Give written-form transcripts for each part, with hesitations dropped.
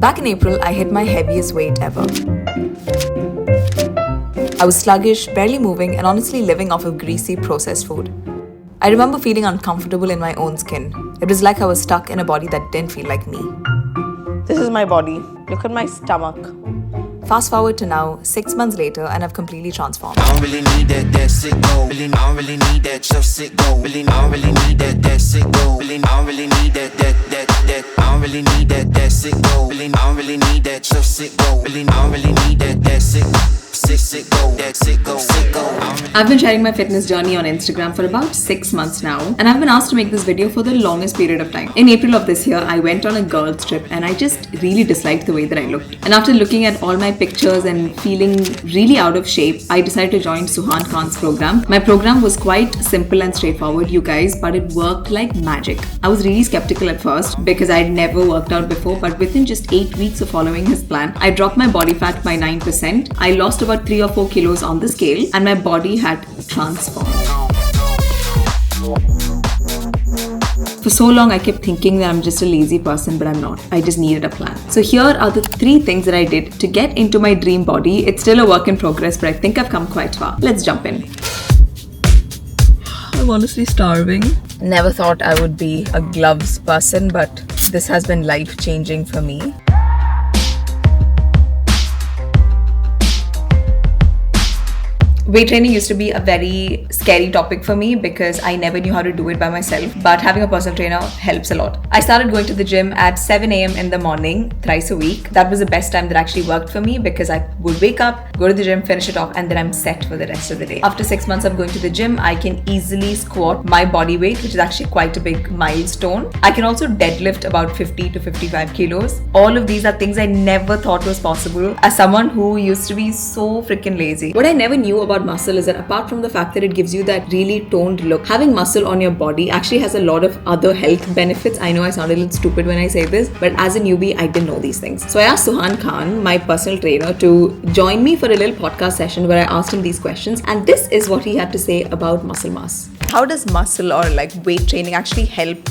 Back in April, I hit my heaviest weight ever. I was sluggish, barely moving, and honestly living off of greasy processed food. I remember feeling uncomfortable in my own skin. It was like I was stuck in a body that didn't feel like me. This is my body. Look at my stomach. Fast forward to now, 6 months later, and I've completely transformed. I don't really need that sick go. Really, I don't really need that just sick go. Really, I don't really need that sick go. Really, I don't really need that. I don't really need that sick go. Really, I don't really need that just sick go. Really, I don't really need that sick go. That sick go. I've been sharing my fitness journey on Instagram for about 6 months now, and I've been asked to make this video for the longest period of time. In April of this year, I went on a girls' trip and I just really disliked the way that I looked. And after looking at all my pictures and feeling really out of shape, I decided to join Suhan Khan's program. My program was quite simple and straightforward, you guys, but it worked like magic. I was really skeptical at first because I'd never worked out before, but within just 8 weeks of following his plan, I dropped my body fat by 9%. I lost about 3 or 4 kilos on the scale, and my body had transformed. For so long, I kept thinking that I'm just a lazy person, but I'm not. I just needed a plan. So here are the 3 things that I did to get into my dream body. It's still a work in progress, but I think I've come quite far. Let's jump in. I'm honestly starving. Never thought I would be a gloves person, but this has been life-changing for me. Weight training used to be a very scary topic for me because I never knew how to do it by myself, but having a personal trainer helps a lot. I started going to the gym at 7 a.m. in the morning, thrice a week. That was the best time that actually worked for me because I would wake up, go to the gym, finish it off, and then I'm set for the rest of the day. After 6 months of going to the gym, I can easily squat my body weight, which is actually quite a big milestone. I can also deadlift about 50 to 55 kilos. All of these are things I never thought was possible as someone who used to be so freaking lazy. What I never knew about muscle is that apart from the fact that it gives you that really toned look, having muscle on your body actually has a lot of other health benefits. I know I sound a little stupid when I say this, but as a newbie, I didn't know these things. So I asked Suhan Khan, my personal trainer, to join me for a little podcast session where I asked him these questions, and this is what he had to say about muscle mass. How does muscle or like weight training actually help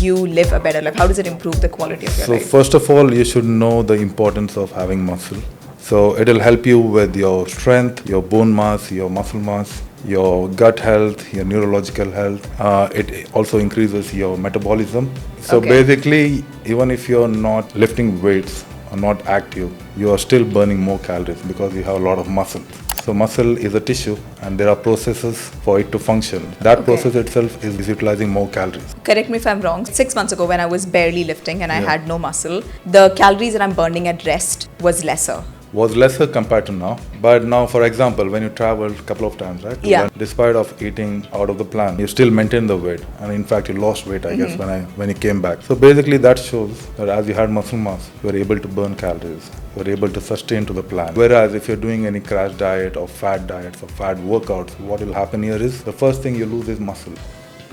you live a better life? How does it improve the quality of your life? So first of all, you should know the importance of having muscle. So it'll help you with your strength, your bone mass, your muscle mass, your gut health, your neurological health. It also increases your metabolism. So basically, even if you're not lifting weights or not active, you are still burning more calories because you have a lot of muscle. So muscle is a tissue and there are processes for it to function. That process itself is utilizing more calories. Correct me if I'm wrong. 6 months ago when I was barely lifting and I had no muscle, the calories that I'm burning at rest was lesser. Was lesser compared to now. But now, for example, when you traveled a couple of times, right? Yeah. Despite of eating out of the plan, you still maintain the weight. And in fact, you lost weight, I guess, when you came back. So basically that shows that as you had muscle mass, you were able to burn calories. You were able to sustain to the plan. Whereas if you're doing any crash diet or fat diets or fat workouts, what will happen here is the first thing you lose is muscle.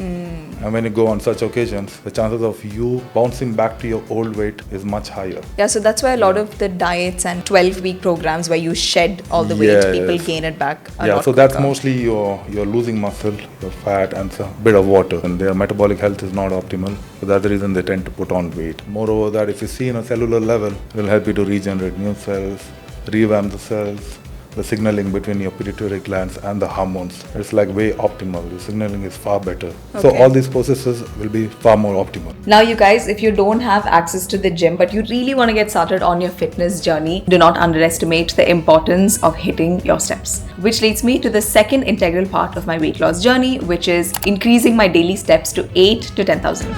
And when you go on such occasions, the chances of you bouncing back to your old weight is much higher. Yeah, so that's why a lot of the diets and 12-week programs where you shed all the weight, people gain it back a lot. Yeah, so that's mostly you're losing muscle, your fat, and a bit of water. And their metabolic health is not optimal. So that's the reason they tend to put on weight. Moreover, that if you see in a cellular level, it will help you to regenerate new cells, revamp the cells. The signaling between your pituitary glands and the hormones, it's like way optimal. The signaling is far better. So all these processes will be far more optimal. Now you guys, if you don't have access to the gym but you really want to get started on your fitness journey, do not underestimate the importance of hitting your steps. Which leads me to the second integral part of my weight loss journey, which is increasing my daily steps to 8 to 10,000.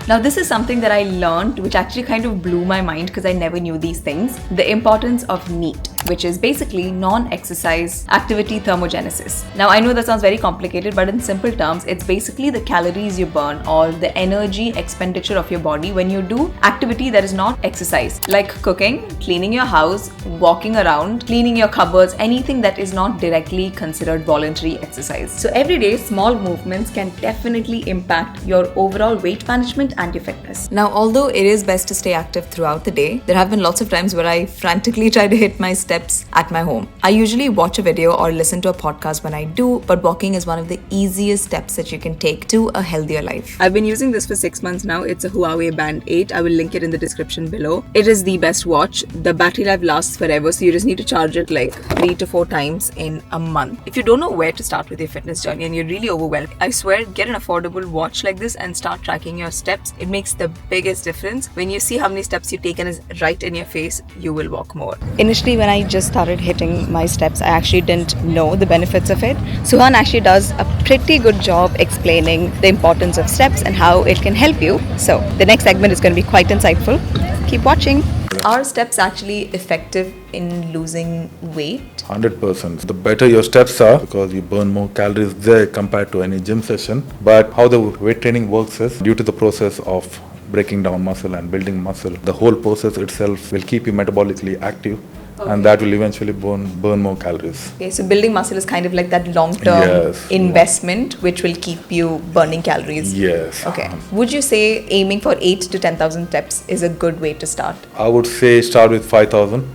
Now this is something that I learned which actually kind of blew my mind because I never knew these things. The importance of NEAT, which is basically non-exercise activity thermogenesis. Now I know that sounds very complicated, but in simple terms, it's basically the calories you burn or the energy expenditure of your body when you do activity that is not exercise, like cooking, cleaning your house, walking around, cleaning your cupboards, anything that is not directly considered voluntary exercise. So every day, small movements can definitely impact your overall weight management and your fitness. Now, although it is best to stay active throughout the day, there have been lots of times where I frantically try to hit my steps steps at my home. I usually watch a video or listen to a podcast when I do, but walking is one of the easiest steps that you can take to a healthier life. I've been using this for 6 months now. It's a Huawei Band 8. I will link it in the description below. It is the best watch. The battery life lasts forever, so you just need to charge it like 3 to 4 times in a month. If you don't know where to start with your fitness journey and you're really overwhelmed, I swear, get an affordable watch like this and start tracking your steps. It makes the biggest difference. When you see how many steps you've taken is right in your face, you will walk more. Initially, when I just started hitting my steps, I actually didn't know the benefits of it. Suhan actually does a pretty good job explaining the importance of steps and how it can help you. So the next segment is going to be quite insightful. Keep watching. Are steps actually effective in losing weight? 100%. The better your steps are, because you burn more calories there compared to any gym session. But how the weight training works is, due to the process of breaking down muscle and building muscle, the whole process itself will keep you metabolically active. Okay. And that will eventually burn more calories. Okay, so building muscle is kind of like that long-term investment which will keep you burning calories. Yes. Okay. Would you say aiming for 8 to 10,000 steps is a good way to start? I would say start with 5,000.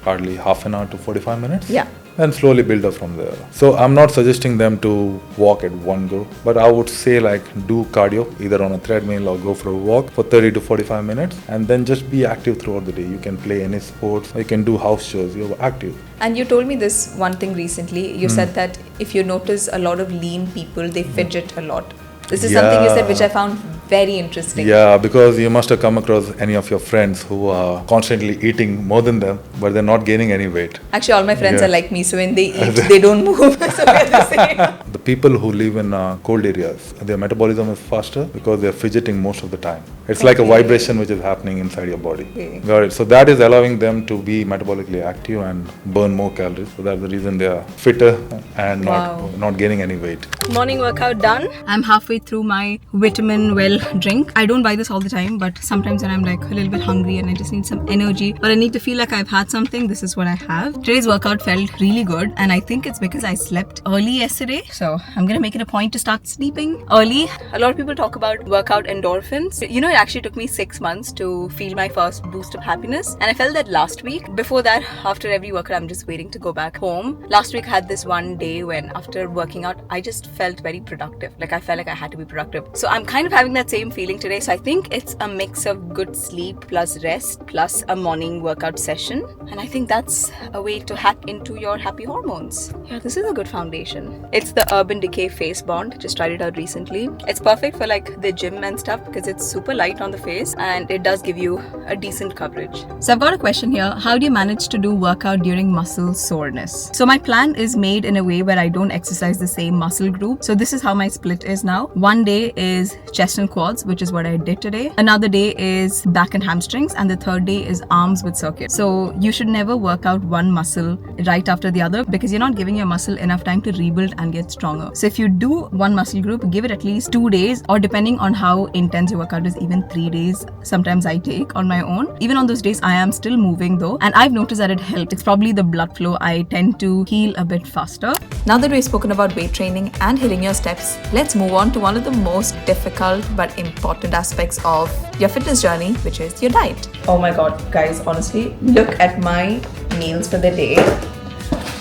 Hardly half an hour to 45 minutes. Yeah. And slowly build up from there. So I'm not suggesting them to walk at one go, but I would say like do cardio either on a treadmill or go for a walk for 30 to 45 minutes, and then just be active throughout the day. You can play any sports, or you can do house chores, you're active. And you told me this one thing recently. You said that if you notice a lot of lean people, they fidget a lot. This is something you said which I found very interesting. Yeah, because you must have come across any of your friends who are constantly eating more than them, but they're not gaining any weight. Actually, all my friends are like me, so when they eat, they don't move. So we're the same. The people who live in cold areas, their metabolism is faster because they're fidgeting most of the time. It's like a vibration which is happening inside your body. Okay. Got it. So that is allowing them to be metabolically active and burn more calories. So that's the reason they are fitter and not gaining any weight. Morning workout done. I'm halfway through my vitamin well drink. I don't buy this all the time, but sometimes when I'm like a little bit hungry and I just need some energy, or I need to feel like I've had something, this is what I have. Today's workout felt really good, and I think it's because I slept early yesterday. So I'm gonna make it a point to start sleeping early. A lot of people talk about workout endorphins. You know, it actually took me 6 months to feel my first boost of happiness, and I felt that last week. Before that, after every workout, I'm just waiting to go back home. Last week I had this one day when after working out, I just felt very productive. Like I felt like I had to be productive. So I'm kind of having that same feeling today. So I think it's a mix of good sleep plus rest plus a morning workout session. And I think that's a way to hack into your happy hormones. Yeah, this is a good foundation. It's the Urban Decay Face Bond. Just tried it out recently. It's perfect for like the gym and stuff because it's super light on the face and it does give you a decent coverage. So I've got a question here. How do you manage to do workout during muscle soreness? So my plan is made in a way where I don't exercise the same muscle group. So this is how my split is now. One day is chest and quads, which is what I did today. Another day is back and hamstrings, and the third day is arms with circuit. So you should never work out one muscle right after the other because you're not giving your muscle enough time to rebuild and get stronger. So if you do one muscle group, give it at least 2 days, or depending on how intense your workout is, even 3 days. Sometimes I take on my own. Even on those days, I am still moving though, and I've noticed that it helps. It's probably the blood flow. I tend to heal a bit faster. Now that we've spoken about weight training and hitting your steps, let's move on to one of the most difficult but important aspects of your fitness journey, which is your diet. Oh my god, guys, honestly, look at my meals for the day.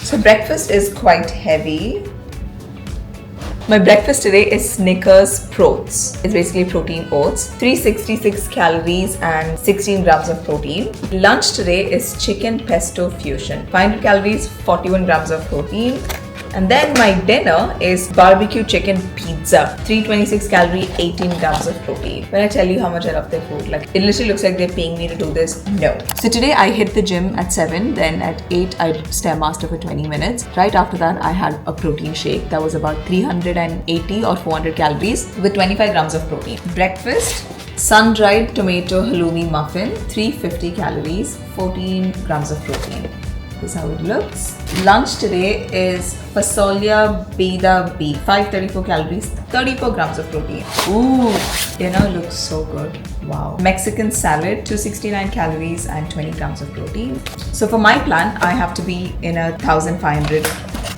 So breakfast is quite heavy. My breakfast today is Snickers Proats. It's basically protein oats, 366 calories and 16 grams of protein. Lunch today is chicken pesto fusion, 500 calories, 41 grams of protein. And then my dinner is barbecue chicken pizza, 326 calorie, 18 grams of protein. When I tell you how much I love their food, like it literally looks like they're paying me to do this. No. So today I hit the gym at 7, then at 8 I Stairmaster for 20 minutes. Right after that I had a protein shake that was about 380 or 400 calories with 25 grams of protein. Breakfast, sun-dried tomato halloumi muffin, 350 calories, 14 grams of protein. This is how it looks. Lunch today is fasolia beda beef, 534 calories, 34 grams of protein. Ooh, dinner looks so good. Wow. Mexican salad, 269 calories and 20 grams of protein. So for my plan, I have to be in a 1500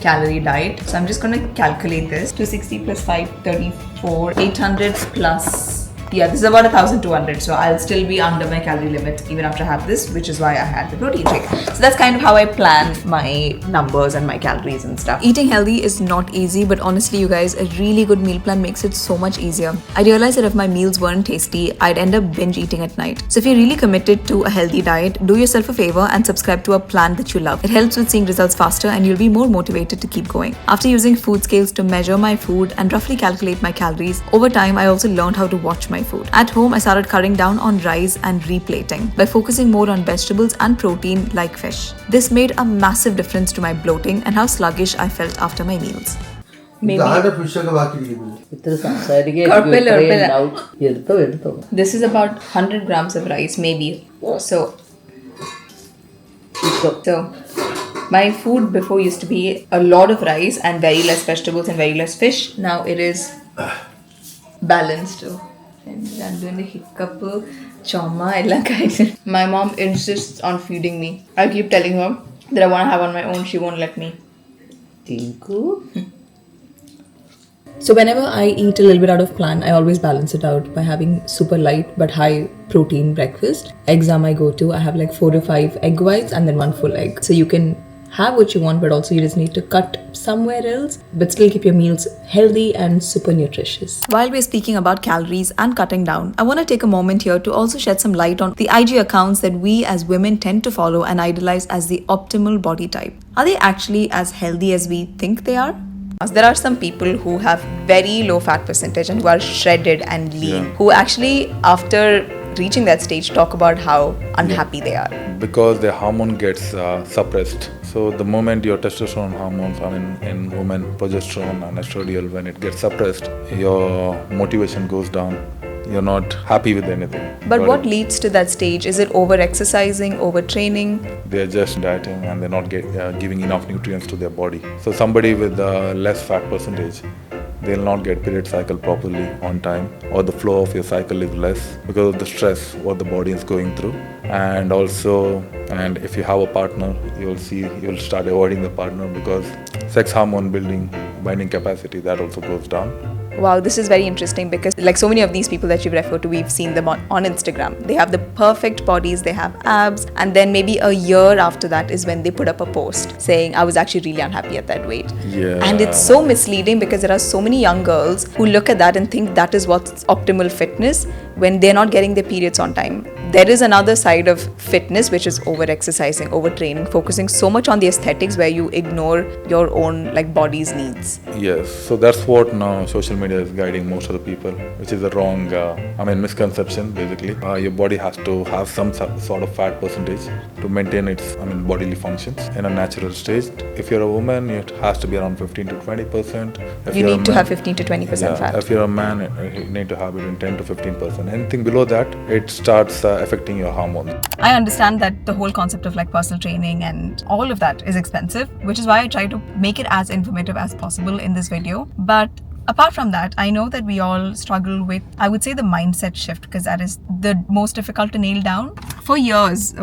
calorie diet. So I'm just going to calculate this. 260 plus 534, 800 plus Yeah, this is about 1,200, so I'll still be under my calorie limit even after I have this, which is why I had the protein shake. So that's kind of how I plan my numbers and my calories and stuff. Eating healthy is not easy, but honestly, you guys, a really good meal plan makes it so much easier. I realized that if my meals weren't tasty, I'd end up binge eating at night. So if you're really committed to a healthy diet, do yourself a favor and subscribe to a plan that you love. It helps with seeing results faster and you'll be more motivated to keep going. After using food scales to measure my food and roughly calculate my calories, over time I also learned how to watch my food. At home, I started cutting down on rice and replating by focusing more on vegetables and protein like fish. This made a massive difference to my bloating and how sluggish I felt after my meals. Maybe this is about 100 grams of rice, maybe. So my food before used to be a lot of rice and very less vegetables and very less fish. Now it is balanced. I'm doing the hiccup, choma. My mom insists on feeding me. I keep telling her that I want to have on my own. She won't let me. Tinku. So whenever I eat a little bit out of plan, I always balance it out by having super light but high protein breakfast. Eggs are my go-to. I have like 4 to 5 egg whites and then 1 full egg. So you can have what you want, but also you just need to cut somewhere else, but still keep your meals healthy and super nutritious. While we're speaking about calories and cutting down, I want to take a moment here to also shed some light on the IG accounts that we as women tend to follow and idolize as the optimal body type. Are they actually as healthy as we think they are? There are some people who have very low fat percentage and who are shredded and lean, who actually after reaching that stage talk about how unhappy they are. Because their hormone gets suppressed. So the moment your testosterone hormones, in women, progesterone and estradiol, when it gets suppressed, your motivation goes down. You're not happy with anything. But what leads to that stage? Is it over-exercising, over-training? They're just dieting and they're not giving enough nutrients to their body. So somebody with less fat percentage, they'll not get period cycle properly on time, or the flow of your cycle is less because of the stress what the body is going through. And if you have a partner, you'll start avoiding the partner because sex hormone binding capacity, that also goes down. Wow, this is very interesting because like so many of these people that you've referred to, we've seen them on Instagram. They have the perfect bodies, they have abs, and then maybe a year after that is when they put up a post saying, I was actually really unhappy at that weight. Yeah. And it's so misleading because there are so many young girls who look at that and think that is what's optimal fitness when they're not getting their periods on time. There is another side of fitness, which is over-exercising, over-training, focusing so much on the aesthetics where you ignore your own body's needs. Yes, so that's what now social media is guiding most of the people, which is a wrong, misconception basically. Your body has to have some sort of fat percentage to maintain its, bodily functions in a natural stage. If you're a woman, it has to be around 15 to 20%. You need to have 15 to 20% fat. If you're a man, you need to have between 10 to 15%. Anything below that, it starts affecting your hormones. I understand that the whole concept of personal training and all of that is expensive, which is why I try to make it as informative as possible in this video. But apart from that, I know that we all struggle with, I would say, the mindset shift, because that is the most difficult to nail down. For years,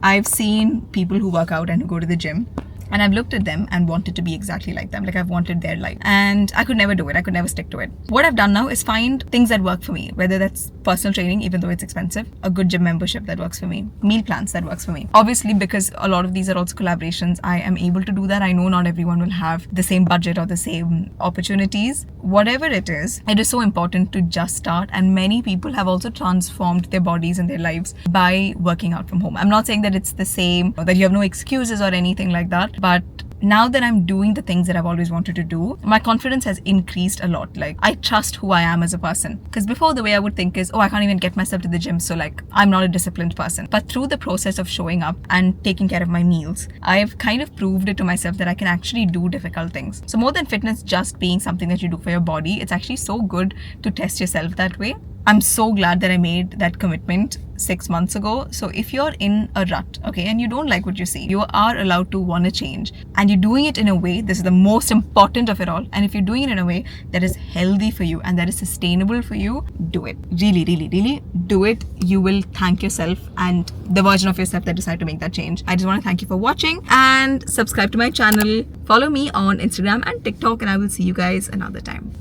I've seen people who work out and who go to the gym, and I've looked at them and wanted to be exactly like them. I've wanted their life. And I could never do it. I could never stick to it. What I've done now is find things that work for me, whether that's personal training, even though it's expensive, a good gym membership that works for me, meal plans that works for me. Obviously, because a lot of these are also collaborations, I am able to do that. I know not everyone will have the same budget or the same opportunities. Whatever it is so important to just start. And many people have also transformed their bodies and their lives by working out from home. I'm not saying that it's the same, or that you have no excuses or anything like that. But now that I'm doing the things that I've always wanted to do, my confidence has increased a lot. I trust who I am as a person. Because before, the way I would think is, I can't even get myself to the gym, so I'm not a disciplined person. But through the process of showing up and taking care of my meals, I've kind of proved it to myself that I can actually do difficult things. So more than fitness just being something that you do for your body, it's actually so good to test yourself that way. I'm so glad that I made that commitment 6 months ago. So if you're in a rut, and you don't like what you see, you are allowed to want to change. And you're doing it in a way, this is the most important of it all. And if you're doing it in a way that is healthy for you and that is sustainable for you, do it. Really, really, really do it. You will thank yourself and the version of yourself that decided to make that change. I just want to thank you for watching and subscribe to my channel. Follow me on Instagram and TikTok, and I will see you guys another time.